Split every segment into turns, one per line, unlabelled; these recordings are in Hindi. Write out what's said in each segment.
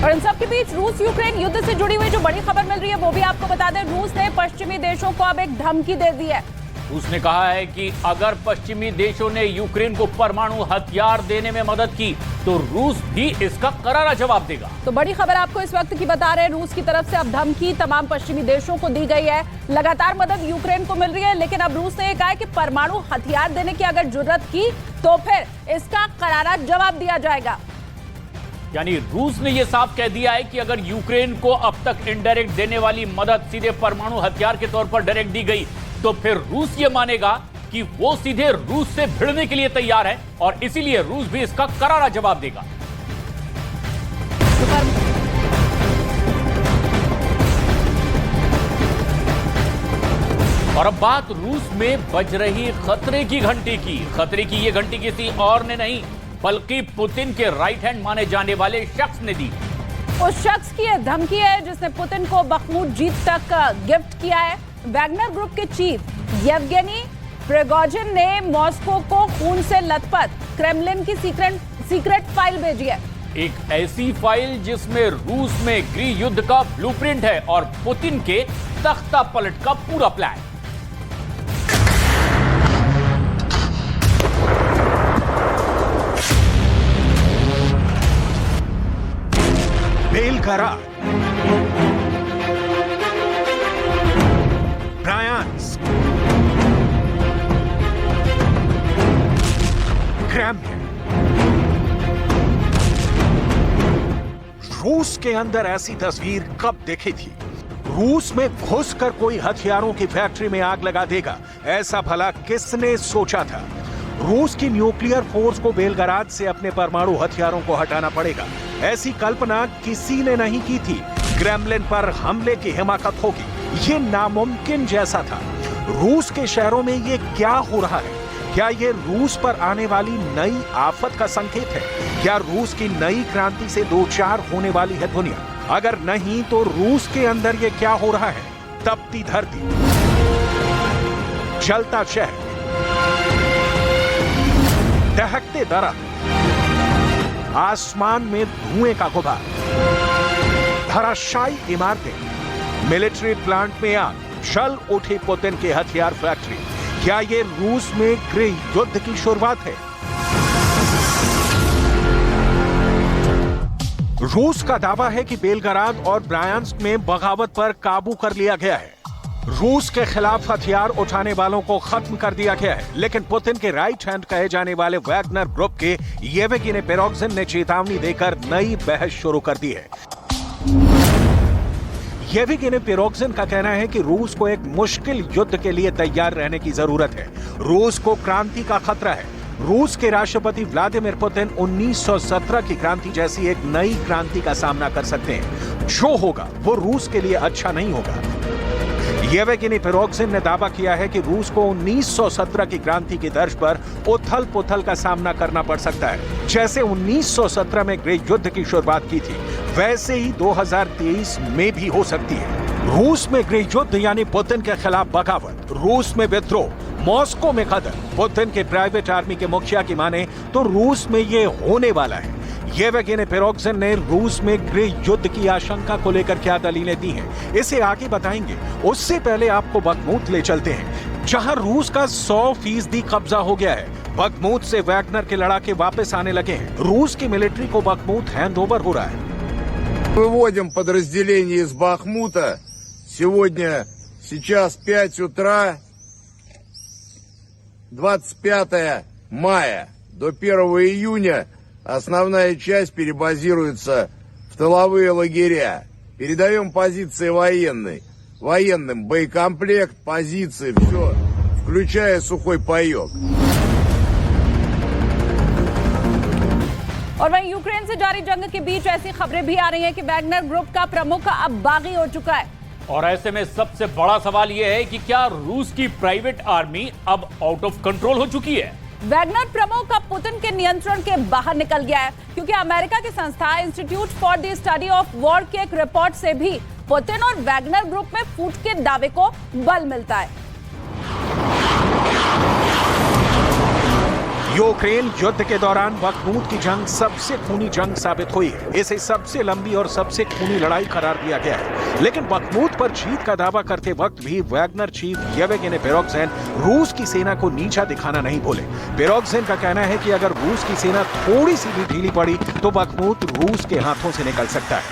और इन सब के बीच रूस यूक्रेन युद्ध से जुड़ी हुई जो बड़ी खबर मिल रही है वो भी आपको बता दें। रूस ने पश्चिमी देशों को अब एक धमकी दे दी है।
उसने कहा है कि अगर पश्चिमी देशों ने यूक्रेन को परमाणु हथियार देने में मदद की तो रूस भी इसका करारा जवाब देगा।
तो बड़ी खबर आपको इस वक्त की बता रहे हैं, रूस की तरफ से अब धमकी तमाम पश्चिमी देशों को दी गई है। लगातार मदद यूक्रेन को मिल रही है, लेकिन अब रूस ने यह कहा है कि परमाणु हथियार देने की अगर जरूरत की तो फिर इसका करारा जवाब दिया जाएगा।
यानी रूस ने यह साफ कह दिया है कि अगर यूक्रेन को अब तक इनडायरेक्ट देने वाली मदद सीधे परमाणु हथियार के तौर पर डायरेक्ट दी गई तो फिर रूस ये मानेगा कि वो सीधे रूस से भिड़ने के लिए तैयार है और इसीलिए रूस भी इसका करारा जवाब देगा। और अब बात रूस में बज रही खतरे की घंटी की। खतरे की ये घंटी किसी और ने नहीं बल्कि पुतिन के राइट हैंड माने जाने वाले शख्स ने दी।
उस शख्स की यह धमकी है जिसने पुतिन को बखमुत जीत तक गिफ्ट किया है। वैगनर ग्रुप के चीफ येवगेनी प्रिगोजिन ने मॉस्को को खून से लथपथ क्रेमलिन की सीक्रेट फाइल भेजी है।
एक ऐसी फाइल जिसमें रूस में गृह युद्ध का ब्लूप्रिंट है और पुतिन के तख्ता पलट का पूरा प्लान।
Belgrade, ब्रायांस्क, Kremlin. रूस के अंदर ऐसी तस्वीर कब देखी थी? रूस में घुसकर कोई हथियारों की फैक्ट्री में आग लगा देगा, ऐसा भला किसने सोचा था? रूस की न्यूक्लियर फोर्स को बेलग्राद से अपने परमाणु हथियारों को हटाना पड़ेगा, ऐसी कल्पना किसी ने नहीं की थी। क्रेमलिन पर हमले की हिमाकत होगी, ये नामुमकिन जैसा था। रूस के शहरों में ये क्या हो रहा है? क्या ये रूस पर आने वाली नई आफत का संकेत है? क्या रूस की नई क्रांति से दो चार होने वाली है दुनिया? अगर नहीं तो रूस के अंदर ये क्या हो रहा है? तपती धरती, जलता शहर, दहकते दरख्त, आसमान में धुएं का गुबार, धराशायी इमारतें, मिलिट्री प्लांट में आग, जल उठी पुतिन के हथियार फैक्ट्री। क्या ये रूस में गृह युद्ध की शुरुआत है? रूस का दावा है कि बेलग्राद और ब्रायांस्क में बगावत पर काबू कर लिया गया है। रूस के खिलाफ हथियार उठाने वालों को खत्म कर दिया गया है, लेकिन पुतिन के राइट हैंड कहे जाने वाले वैगनर ग्रुप के येवगेनी प्रिगोजिन ने चेतावनी देकर नई बहस शुरू कर दी है। येवगेनी प्रिगोजिन का कहना है कि रूस को एक मुश्किल युद्ध के लिए तैयार रहने की जरूरत है। रूस को क्रांति का खतरा है। रूस के राष्ट्रपति व्लादिमीर पुतिन 1917 की क्रांति जैसी एक नई क्रांति का सामना कर सकते हैं। जो होगा वो रूस के लिए अच्छा नहीं होगा। येवगेनी प्रिगोजिन ने दावा किया है कि रूस को 1917 की क्रांति की तर्ज पर उथल पुथल का सामना करना पड़ सकता है। जैसे 1917 में गृह युद्ध की शुरुआत की थी, वैसे ही 2023 में भी हो सकती है। रूस में गृह युद्ध यानी पुतिन के खिलाफ बगावत, रूस में विद्रोह, मॉस्को में कदर। पुतिन के प्राइवेट आर्मी के मुखिया की माने तो रूस में ये होने वाला है। येवगेनी प्रिगोजिन ने रूस में गृह युद्ध की आशंका को लेकर क्या दलीलें दी हैं, इसे आगे बताएंगे। उससे पहले आपको बखमुत ले चलते हैं, जहां रूस का 100% कब्जा हो गया है। बखमुत से वैगनर के लड़ाके वापस आने लगे हैं। रूस की मिलिट्री को बखमुत हैंडओवर हो रहा है।
Выводим подразделение из Бахмута. Сейчас 5 утра, 25 мая. До 1 июня основная часть перебазируется в тыловые лагеря. Передаем позиции военным боекомплект, позиции, все, включая сухой паек.
और वहीं यूक्रेन से जारी जंग के बीच ऐसी खबरें भी आ रही हैं कि वैगनर ग्रुप का प्रमुख अब बागी हो चुका है।
और ऐसे में सबसे बड़ा सवाल यह है कि क्या रूस की प्राइवेट आर्मी अब आउट ऑफ कंट्रोल हो चुकी है?
वैगनर प्रमुख अब पुतिन के नियंत्रण के बाहर निकल गया है, क्योंकि अमेरिका की संस्था institute for the study of war की एक रिपोर्ट से भी पुतिन और वैगनर ग्रुप में फूट के दावे को बल मिलता है।
यूक्रेन युद्ध के दौरान बखमूत की जंग सबसे खूनी जंग साबित हुई है। इसे सबसे लंबी और सबसे खूनी लड़ाई करार दिया गया है। लेकिन बखमूत पर जीत का दावा करते वक्त भी वैगनर चीफ येवगेनी प्रिगोजिन रूस की सेना को नीचा दिखाना नहीं भूले। प्रिगोजिन का कहना है कि अगर रूस की सेना थोड़ी सी भी ढीली पड़ी तो बखमूत रूस के हाथों से निकल सकता है।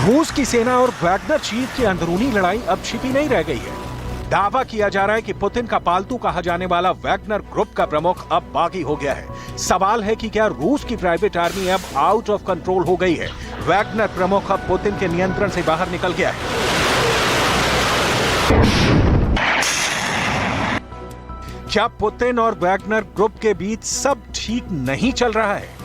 रूस की सेना और वैगनर चीफ की अंदरूनी लड़ाई अब छिपी नहीं रह गई है। दावा किया जा रहा है कि पुतिन का पालतू कहा जाने वाला वैगनर ग्रुप का प्रमुख अब बागी हो गया है। सवाल है कि क्या रूस की प्राइवेट आर्मी अब आउट ऑफ कंट्रोल हो गई है? वैगनर प्रमुख अब पुतिन के नियंत्रण से बाहर निकल गया है। क्या पुतिन और वैगनर ग्रुप के बीच सब ठीक नहीं चल रहा है?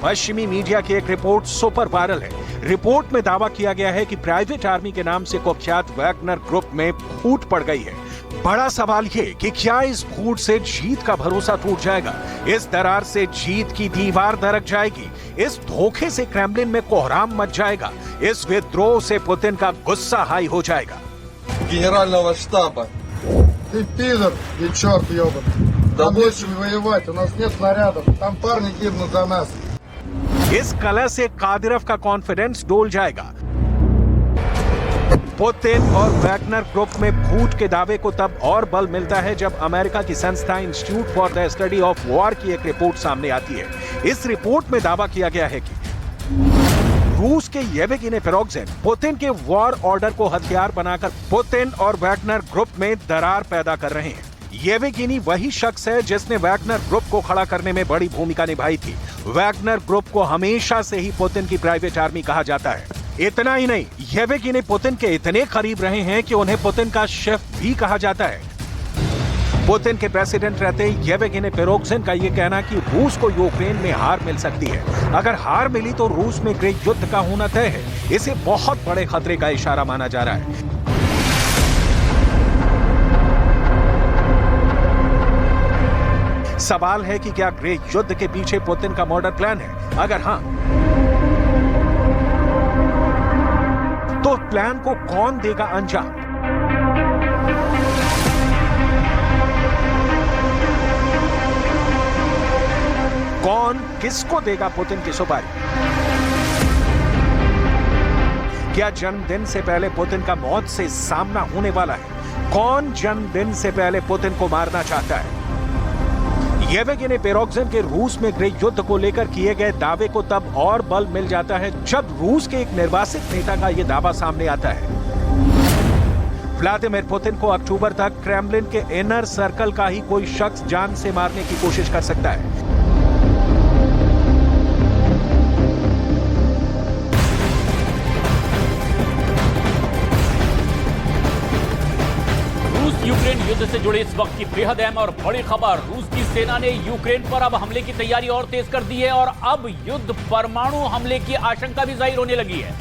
पश्चिमी मीडिया की एक रिपोर्ट सुपर वायरल है। रिपोर्ट में दावा किया गया है कि प्राइवेट आर्मी के नाम से कुख्यात वैगनर ग्रुप में फूट पड़ गई है। बड़ा सवाल ये कि क्या इस फूट से जीत का भरोसा टूट जाएगा? इस दरार से जीत की दीवार दरक जाएगी? इस धोखे से क्रेमलिन में कोहराम मच जाएगा? इस विद्रोह से पुतिन का गुस्सा हाई हो जाएगा?
Генерального штаба.
Ты пидор и черт ебаный. Нам нечем воевать, у нас нет снарядов. Там парни гибнут за нас.
इस कलह से कादिरोव का कॉन्फिडेंस डोल जाएगा। पुतिन और वैगनर ग्रुप में फूट के दावे को तब और बल मिलता है जब अमेरिका की संस्था institute for the study of war की एक रिपोर्ट सामने आती है। इस रिपोर्ट में दावा किया गया है कि रूस के येवगेनी प्रिगोजिन पुतिन के वॉर ऑर्डर को हथियार बनाकर पुतिन और वैगनर ग्रुप में दरार पैदा कर रहे हैं। येवगेनी वही शख्स है जिसने वैगनर ग्रुप को खड़ा करने में बड़ी भूमिका निभाई थी। वैगनर ग्रुप को हमेशा से ही पुतिन की प्राइवेट आर्मी कहा जाता है। इतना ही नहीं, येवगेनी पुतिन के इतने करीब रहे हैं कि उन्हें पुतिन का शेफ भी कहा जाता है। पुतिन के प्रेसिडेंट रहते येवगेनी प्रिगोजिन का यह कहना कि रूस को यूक्रेन में हार मिल सकती है। अगर हार मिली तो रूस में गृह युद्ध का होना तय है। इसे बहुत बड़े खतरे का इशारा माना जा रहा है। सवाल है कि क्या गृह युद्ध के पीछे पुतिन का मर्डर प्लान है? अगर हां, तो प्लान को कौन देगा अंजाम? कौन किसको देगा पुतिन की सुपारी? क्या जन्मदिन से पहले पुतिन का मौत से सामना होने वाला है? कौन जन्मदिन से पहले पुतिन को मारना चाहता है? येवगेनी प्रिगोजिन के रूस में गृह युद्ध को लेकर किए गए दावे को तब और बल मिल जाता है जब रूस के एक निर्वासित नेता का यह दावा सामने आता है। व्लादिमीर पुतिन को अक्टूबर तक क्रेमलिन के इनर सर्कल का ही कोई शख्स जान से मारने की कोशिश कर सकता है।
यूक्रेन युद्ध से जुड़े इस वक्त की बेहद अहम और बड़ी खबर, रूस की सेना ने यूक्रेन पर अब हमले की तैयारी और तेज कर दी है और अब युद्ध परमाणु हमले की आशंका भी जाहिर होने लगी है।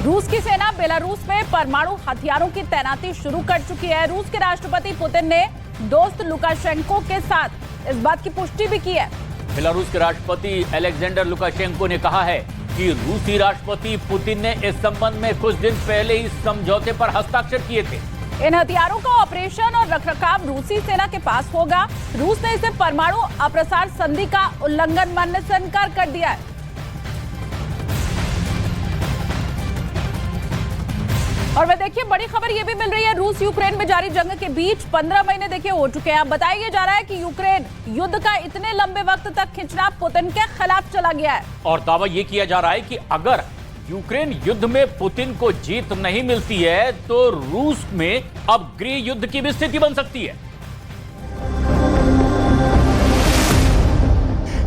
रूस की सेना बेलारूस में परमाणु हथियारों की तैनाती शुरू कर चुकी है। रूस के राष्ट्रपति पुतिन ने दोस्त लुकाशेंको के साथ इस बात की पुष्टि भी की है।
बेलारूस के राष्ट्रपति अलेक्जेंडर लुकाशेंको ने कहा है कि रूसी राष्ट्रपति पुतिन ने इस संबंध में कुछ दिन पहले ही समझौते पर हस्ताक्षर किए थे।
इन हथियारों का ऑपरेशन और रखरखाव रूसी सेना के पास होगा। रूस ने इसे परमाणु अप्रसार संधि का उल्लंघन मानने से इनकार कर दिया है। और वह देखिए, बड़ी खबर यह भी मिल रही है, रूस यूक्रेन में जारी जंग के बीच 15 महीने देखिए हो चुके हैं। अब बताया जा रहा है कि यूक्रेन युद्ध का इतने लंबे वक्त तक खींचना पुतिन के खिलाफ चला गया है।
और दावा यह किया जा रहा है कि अगर यूक्रेन युद्ध में पुतिन को जीत नहीं मिलती है तो रूस में अब गृह युद्ध की भी स्थिति बन सकती है।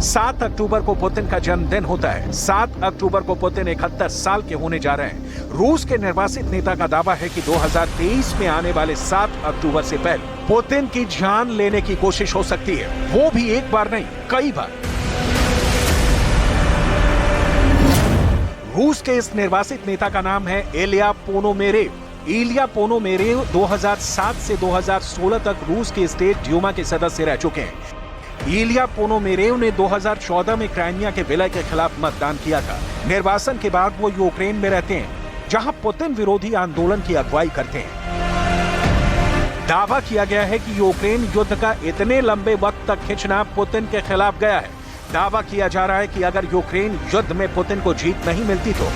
7 अक्टूबर को पुतिन का जन्मदिन होता है। 7 अक्टूबर को पुतिन 71 साल के होने जा रहे हैं। रूस के निर्वासित नेता का दावा है कि 2023 में आने वाले 7 अक्टूबर से पहले पुतिन की जान लेने की कोशिश हो सकती है, वो भी एक बार नहीं, कई बार। रूस के इस निर्वासित नेता का नाम है इलिया पोनोमेरेव। इलिया पोनोमेरेव 2007 से 2016 तक रूस के स्टेट ड्यूमा के सदस्य रह चुके हैं। इलिया पोनोमेरेव ने 2014 में क्राइमिया के विलय के खिलाफ मतदान किया था। निर्वासन के बाद वो यूक्रेन में रहते हैं, जहां पुतिन विरोधी आंदोलन की अगुवाई करते हैं। दावा किया गया है कि यूक्रेन युद्ध का इतने लंबे वक्त तक खिंचना पुतिन के खिलाफ गया है। दावा किया जा रहा है कि अगर यूक्रेन युद्ध में पुतिन को जीत नहीं मिलती तो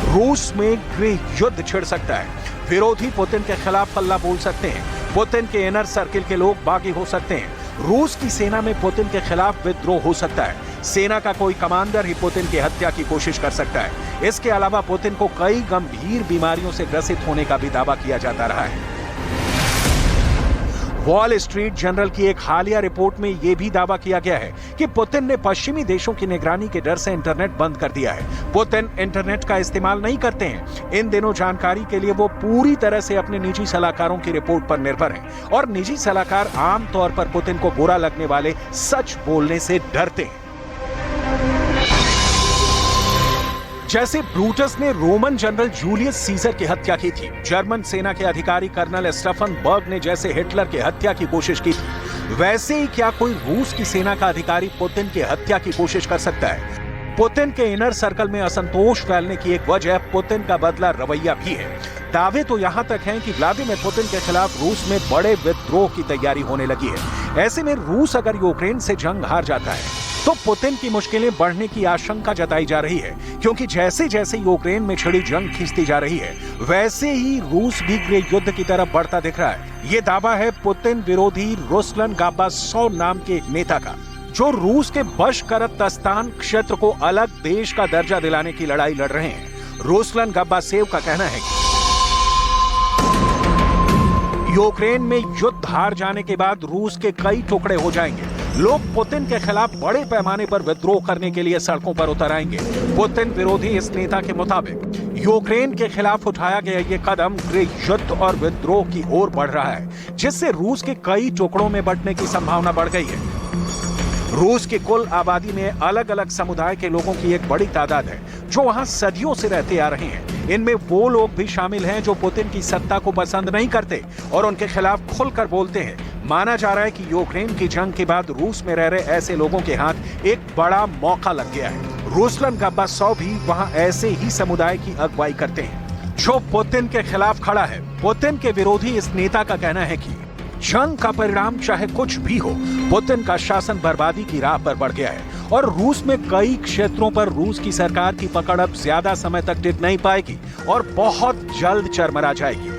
रूस में गृह युद्ध छिड़ सकता है। विरोधी पुतिन के खिलाफ हल्ला बोल सकते हैं। पुतिन के इनर सर्किल के लोग बागी हो सकते हैं। रूस की सेना में पुतिन के खिलाफ विद्रोह हो सकता है। सेना का कोई कमांडर ही पुतिन की हत्या की कोशिश कर सकता है। इसके अलावा पुतिन को कई गंभीर बीमारियों से ग्रसित होने का भी दावा किया जाता रहा है। वॉल स्ट्रीट जर्नल की एक हालिया रिपोर्ट में यह भी दावा किया गया है कि पुतिन ने पश्चिमी देशों की निगरानी के डर से इंटरनेट बंद कर दिया है। पुतिन इंटरनेट का इस्तेमाल नहीं करते हैं। इन दिनों जानकारी के लिए वो पूरी तरह से अपने निजी सलाहकारों की रिपोर्ट पर निर्भर हैं और निजी सलाहकार आमतौर पर पुतिन को बुरा लगने वाले सच बोलने से डरते हैं। जैसे ब्रूटस ने रोमन जनरल जूलियस सीजर की हत्या की थी, जर्मन सेना के अधिकारी कर्नल स्टेफन बर्ग ने जैसे हिटलर की हत्या की कोशिश की थी, वैसे ही क्या कोई रूस की सेना का अधिकारी पुतिन की हत्या की कोशिश कर सकता है? पुतिन के इनर सर्कल में असंतोष फैलने की एक वजह पुतिन का बदला रवैया भी है। दावे तो यहां तक हैं कि व्लादिमीर पुतिन के खिलाफ रूस में बड़े विद्रोह की तैयारी होने लगी है। ऐसे में रूस अगर यूक्रेन से जंग हार जाता है तो पुतिन की मुश्किलें बढ़ने की आशंका जताई जा रही है, क्योंकि जैसे जैसे यूक्रेन में छिड़ी जंग खींचती जा रही है वैसे ही रूस भी गृह युद्ध की तरफ बढ़ता दिख रहा है। ये दावा है पुतिन विरोधी रुसलन गाबासोव नाम के एक नेता का, जो रूस के बशकरतस्तान क्षेत्र को अलग देश का दर्जा दिलाने की लड़ाई लड़ रहे हैं। रुसलन गाबासेव का कहना है कि यूक्रेन में युद्ध हार जाने के बाद रूस के कई टुकड़े हो जाएंगे। लोग पुतिन के खिलाफ बड़े पैमाने पर विद्रोह करने के लिए सड़कों पर उतर आएंगे। पुतिन विरोधी इस नेता के मुताबिक यूक्रेन के खिलाफ उठाया गया ये कदम गृह युद्ध और विद्रोह की ओर बढ़ रहा है, जिससे रूस के कई टुकड़ों में बंटने की संभावना बढ़ गई है। रूस की कुल आबादी में अलग अलग समुदाय के लोगों की एक बड़ी तादाद है जो वहां सदियों से रहते आ रहे हैं। इनमें वो लोग भी शामिल हैं जो पुतिन की सत्ता को पसंद नहीं करते और उनके खिलाफ खुलकर बोलते हैं। माना जा रहा है कि यूक्रेन की जंग के बाद रूस में रह रहे ऐसे लोगों के हाथ एक बड़ा मौका लग गया है। रुसलन गाबासोव भी वहां ऐसे ही समुदाय की अगुवाई करते हैं जो पुतिन के खिलाफ खड़ा है। पुतिन के विरोधी इस नेता का कहना है कि जंग का परिणाम चाहे कुछ भी हो, पुतिन का शासन बर्बादी की राह पर बढ़ गया है और रूस में कई क्षेत्रों पर रूस की सरकार की पकड़ अब ज्यादा समय तक टिक नहीं पाएगी और बहुत जल्द चरमरा जाएगी।